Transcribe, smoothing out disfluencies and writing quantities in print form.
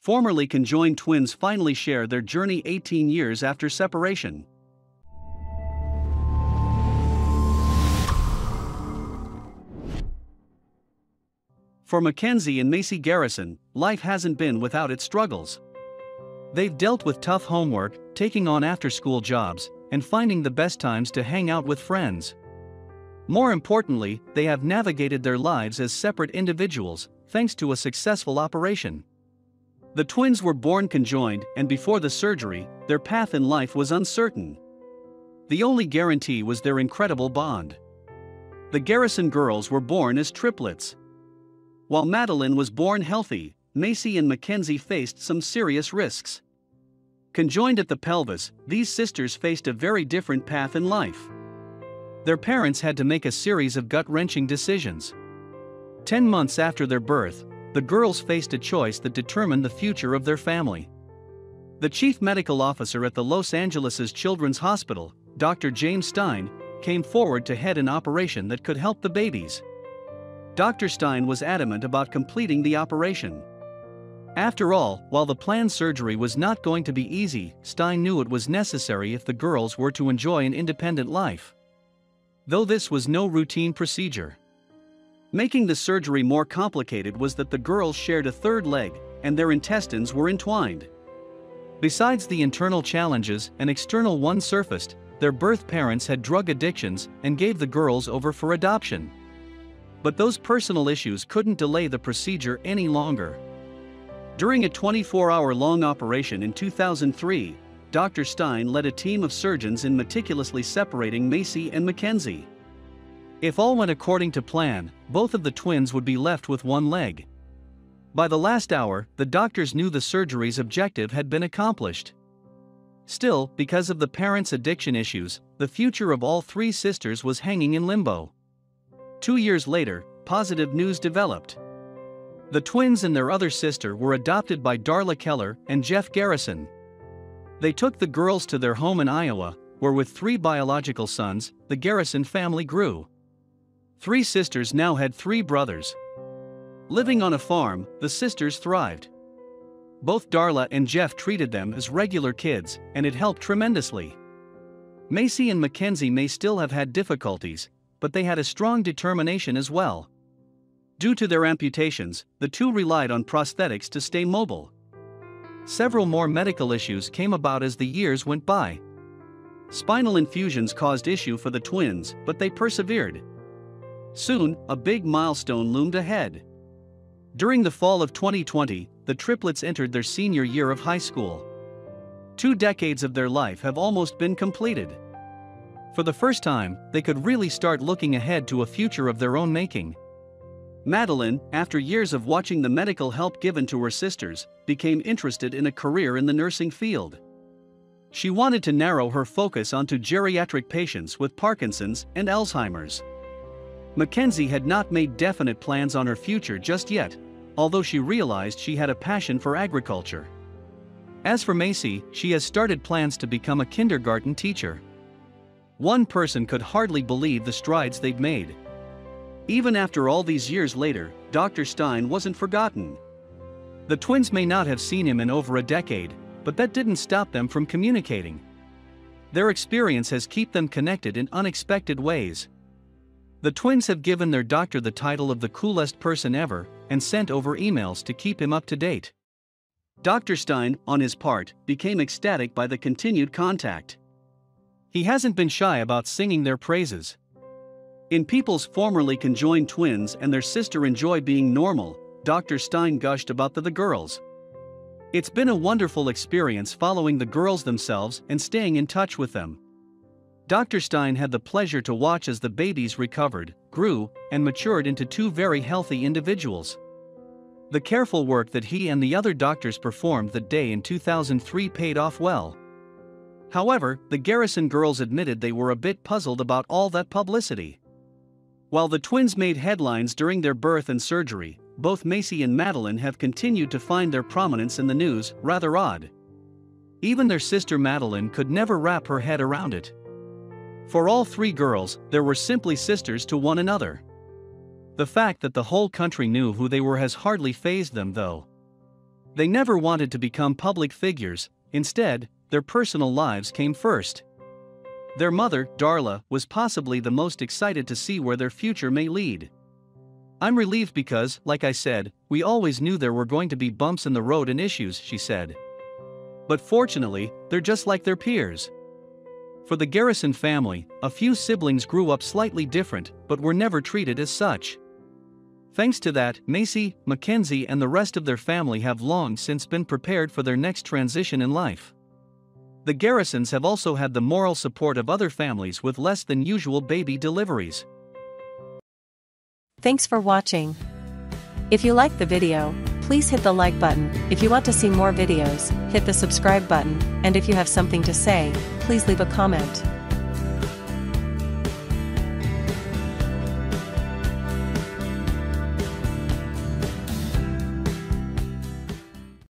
Formerly conjoined twins finally share their journey 18 years after separation. For Mackenzie and Macy Garrison, life hasn't been without its struggles. They've dealt with tough homework, taking on after-school jobs, and finding the best times to hang out with friends. More importantly, they have navigated their lives as separate individuals, thanks to a successful operation. The twins were born conjoined, and before the surgery, their path in life was uncertain. The only guarantee was their incredible bond. The Garrison girls were born as triplets. While Madeline was born healthy, Macy and Mackenzie faced some serious risks. Conjoined at the pelvis, these sisters faced a very different path in life. Their parents had to make a series of gut-wrenching decisions. 10 months after their birth, the girls faced a choice that determined the future of their family. The chief medical officer at the Los Angeles Children's Hospital, Dr. James Stein, came forward to head an operation that could help the babies. Dr. Stein was adamant about completing the operation. After all, while the planned surgery was not going to be easy, Stein knew it was necessary if the girls were to enjoy an independent life. Though this was no routine procedure. Making the surgery more complicated was that the girls shared a third leg, and their intestines were entwined. Besides the internal challenges, an external one surfaced: their birth parents had drug addictions and gave the girls over for adoption. But those personal issues couldn't delay the procedure any longer. During a 24-hour-long operation in 2003, Dr. Stein led a team of surgeons in meticulously separating Macy and Mackenzie. If all went according to plan, both of the twins would be left with one leg. By the last hour, the doctors knew the surgery's objective had been accomplished. Still, because of the parents' addiction issues, the future of all three sisters was hanging in limbo. 2 years later, positive news developed. The twins and their other sister were adopted by Darla Keller and Jeff Garrison. They took the girls to their home in Iowa, where with 3 biological sons, the Garrison family grew. 3 sisters now had 3 brothers. Living on a farm, the sisters thrived. Both Darla and Jeff treated them as regular kids, and it helped tremendously. Macy and Mackenzie may still have had difficulties, but they had a strong determination as well. Due to their amputations, the two relied on prosthetics to stay mobile. Several more medical issues came about as the years went by. Spinal infusions caused issue for the twins, but they persevered. Soon, a big milestone loomed ahead. During the fall of 2020, the triplets entered their senior year of high school. 2 decades of their life have almost been completed. For the first time, they could really start looking ahead to a future of their own making. Madeline, after years of watching the medical help given to her sisters, became interested in a career in the nursing field. She wanted to narrow her focus onto geriatric patients with Parkinson's and Alzheimer's. Mackenzie had not made definite plans on her future just yet, although she realized she had a passion for agriculture. As for Macy, she has started plans to become a kindergarten teacher. One person could hardly believe the strides they've made. Even after all these years later, Dr. Stein wasn't forgotten. The twins may not have seen him in over a decade, but that didn't stop them from communicating. Their experience has kept them connected in unexpected ways. The twins have given their doctor the title of the coolest person ever, and sent over emails to keep him up to date. Dr. Stein, on his part, became ecstatic by the continued contact. He hasn't been shy about singing their praises. In People's formerly conjoined twins and their sister enjoy being normal, Dr. Stein gushed about the girls. It's been a wonderful experience following the girls themselves and staying in touch with them. Dr. Stein had the pleasure to watch as the babies recovered, grew, and matured into 2 very healthy individuals. The careful work that he and the other doctors performed that day in 2003 paid off well. However, the Garrison girls admitted they were a bit puzzled about all that publicity. While the twins made headlines during their birth and surgery, both Macy and Madeline have continued to find their prominence in the news rather odd. Even their sister Madeline could never wrap her head around it. For all 3 girls, there were simply sisters to one another. The fact that the whole country knew who they were has hardly fazed them though. They never wanted to become public figures, instead, their personal lives came first. Their mother, Darla, was possibly the most excited to see where their future may lead. "I'm relieved because, like I said, we always knew there were going to be bumps in the road and issues," she said. "But fortunately, they're just like their peers." For the Garrison family, a few siblings grew up slightly different but were never treated as such. Thanks to that, Macy, Mackenzie and the rest of their family have long since been prepared for their next transition in life. The Garrisons have also had the moral support of other families with less than usual baby deliveries. Thanks for watching. If you liked the video, please hit the like button. If you want to see more videos, hit the subscribe button, and if you have something to say, please leave a comment.